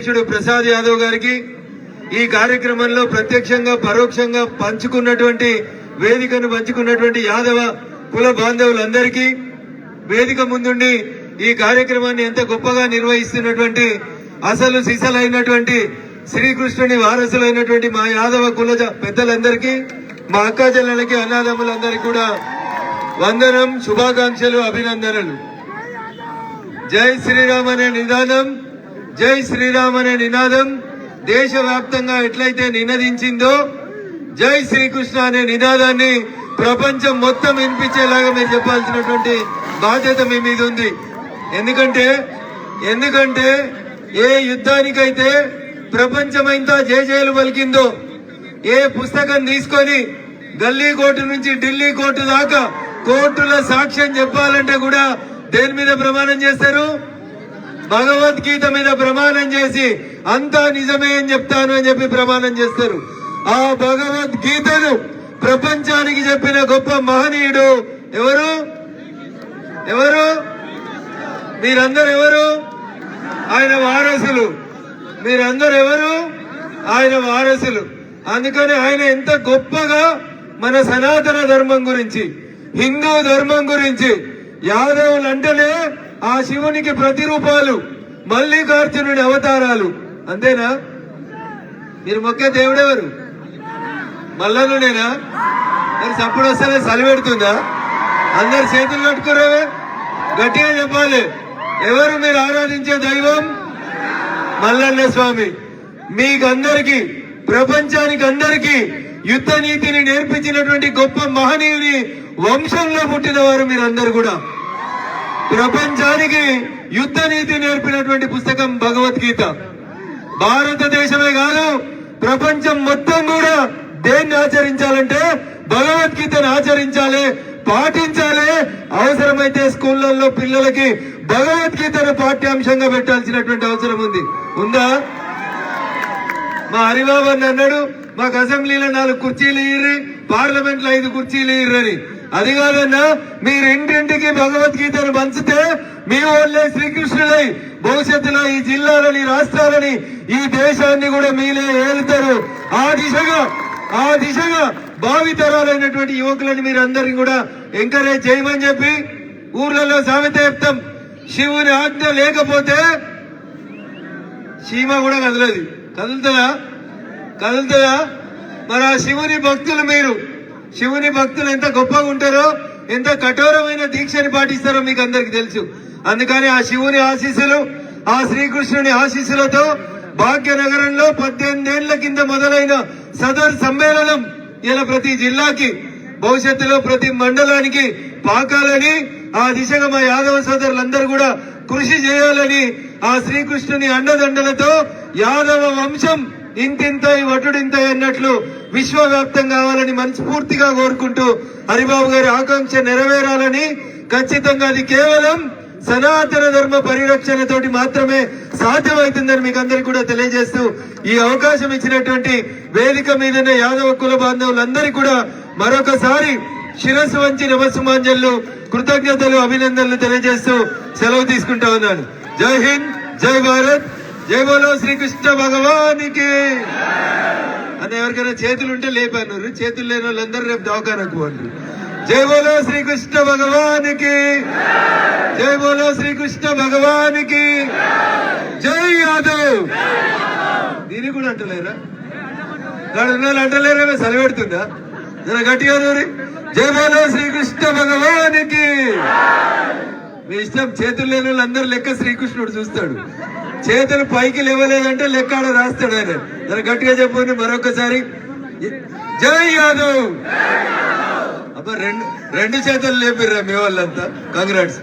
అధ్యక్షుడు ప్రసాద్ యాదవ్ గారికి ఈ కార్యక్రమంలో ప్రత్యక్షంగా పరోక్షంగా పంచుకున్నటువంటి వేదికను పంచుకున్నటువంటి యాదవ కుల బాంధవులందరికీ వేదిక ముందుండి ఈ కార్యక్రమాన్ని ఎంత గొప్పగా నిర్వహిస్తున్నటువంటి అసలు సిసలైనటువంటి శ్రీకృష్ణుని వారసులైనటువంటి మా యాదవ కుల పెద్దలందరికీ మా అక్క చెల్లెలకి అన్నదమ్ములందరికీ కూడా వందనం, శుభాకాంక్షలు, అభినందనలు. జై శ్రీరామ్ అనే నినాదం, జై శ్రీరామ్ అనే నినాదం దేశవ్యాప్తంగా ఎట్లయితే నినదించిందో జై శ్రీకృష్ణ అనే నినాదాన్ని ప్రపంచం మొత్తం వినిపించేలాగా మీరు చెప్పాల్సినటువంటి బాధ్యత మీ మీద ఉంది. ఎందుకంటే ఏ యుద్ధానికైతే ప్రపంచమంతా జయజయలు పలికిందో, ఏ పుస్తకం తీసుకొని గల్లీ కోర్టు నుంచి ఢిల్లీ కోర్టు దాకా కోర్టుల సాక్ష్యం చెప్పాలంటే కూడా దేని మీద ప్రమాణం చేస్తారు? భగవద్గీత మీద ప్రమాణం చేసి అంతా నిజమే అని చెప్తాను అని చెప్పి ప్రమాణం చేస్తారు. ఆ భగవద్గీతను ప్రపంచానికి చెప్పిన గొప్ప మహనీయుడు ఎవరు? మీరందరూ ఎవరు? ఆయన వారసులు. మీరందరూ ఎవరు? ఆయన వారసులు. అందుకని ఆయన ఎంత గొప్పగా మన సనాతన ధర్మం గురించి, హిందూ ధర్మం గురించి, యాదవులు అంటేనే ఆ శివునికి ప్రతిరూపాలు, మల్లికార్జునుడి అవతారాలు. అంతేనా? మీరు మొక్కే దేవుడెవరు? మల్లనునేనా? మరి సప్పుడు వస్తేనే సలిపెడుతుందా? అందరు చేతులు కట్టుకోరావే, గట్టిగా చెప్పాలి. ఎవరు మీరు ఆరాధించే దైవం? మల్లన్న స్వామి. మీకందరికీ, ప్రపంచానికి అందరికీ యుద్ధ నీతిని నేర్పించినటువంటి గొప్ప మహనీయుని వంశంలో పుట్టిన వారు మీరందరూ కూడా. ప్రపంచానికి యుద్ధ నీతి నేర్పినటువంటి పుస్తకం భగవద్గీత. భారతదేశమే కాదు, ప్రపంచం మొత్తం కూడా దేన్ని ఆచరించాలంటే భగవద్గీతను ఆచరించాలి, పాటించాలి. అవసరమైతే స్కూళ్లలో పిల్లలకి భగవద్గీతను పాఠ్యాంశంగా పెట్టాల్సినటువంటి అవసరం ఉందా? మా హరిబాబు అన్నాడు, మాకు అసెంబ్లీలో 4 కుర్చీలు ఇయ్యి, పార్లమెంట్ లో 5 కుర్చీలు ఇయ్యని. అది కాదన్నా, మీరు ఇంటింటికి భగవద్గీతను పంచితే మీ వాళ్ళే శ్రీకృష్ణులై భవిష్యత్తులో ఈ జిల్లాలని, రాష్ట్రాలని, ఈ దేశాన్ని కూడా మీరే ఏలుతారు. ఆ దిశగా భావితరాలైనటువంటి యువకులని మీరు అందరినీ కూడా ఎంకరేజ్ చేయమని చెప్పి ఊర్లలో సామెత చెప్తాం. శివుని ఆజ్ఞ లేకపోతే చీమ కూడా కదలదు. కదులుతుందా? మరి ఆ శివుని భక్తులు, మీరు శివుని భక్తులు ఎంత గొప్పగా ఉంటారో, ఎంత కఠోరమైన దీక్షని పాటిస్తారో మీకు అందరికి తెలుసు. అందుకని ఆ శివుని ఆశీస్సులు, ఆ శ్రీకృష్ణుని ఆశీస్సులతో భాగ్యనగరంలో 18 ఏళ్ల కింద మొదలైన సదర్ సమ్మేళనం ఇలా ప్రతి జిల్లాకి, భవిష్యత్తులో ప్రతి మండలానికి పాకాలని, ఆ దిశగా మా యాదవ సోదరులందరూ కూడా కృషి చేయాలని, ఆ శ్రీకృష్ణుని అండదండలతో యాదవ వంశం ఇంతింతై వటుడింతై అన్నట్లు విశ్వవ్యాప్తం కావాలని మనస్ఫూర్తిగా కోరుకుంటూ, హరిబాబు గారి ఆకాంక్ష నెరవేరాలని, ఖచ్చితంగా అది కేవలం సనాతన ధర్మ పరిరక్షణతోటి మాత్రమే సాధ్యమవుతుందని మీకు అందరికీ కూడా తెలియజేస్తూ, ఈ అవకాశం ఇచ్చినటువంటి వేదిక మీదనే యాదవ కుల బాంధవులందరికీ కూడా మరొకసారి శిరస్సు వంచి నమస్సుమాంజలు, కృతజ్ఞతలు, అభినందనలు తెలియజేస్తూ సెలవు తీసుకుంటా ఉన్నాను. జై హింద్, జై భారత్, జై బోలో శ్రీకృష్ణ భగవానికి. అని ఎవరికైనా చేతులు ఉంటే లేపాను, చేతులు లేని వాళ్ళందరూ రేపు దవాఖానకు పోండి. జై బోలో శ్రీకృష్ణ భగవానికి, జై బోలో శ్రీకృష్ణ భగవానికి, జై యాదవ్. దీనికి కూడా అంటలేరా? అంటలేరా? సెలవెడుతుందా? జర గట్టిగా దూరి జై బోలో శ్రీకృష్ణ భగవానికి. మీ ఇష్టం. చేతులు లేని వాళ్ళందరూ లెక్క శ్రీకృష్ణుడు చూస్తాడు. చేతులు పైకి లేవలేదంటే లెక్క ఆడ రాస్తాడు ఆయన. జర గట్టిగా చెప్పండి మరొకసారి, జై యాదవ్. అబ్బా, రెండు చేతులు లేపిర్రా మీ వాళ్ళంతా. కంగ్రాట్స్.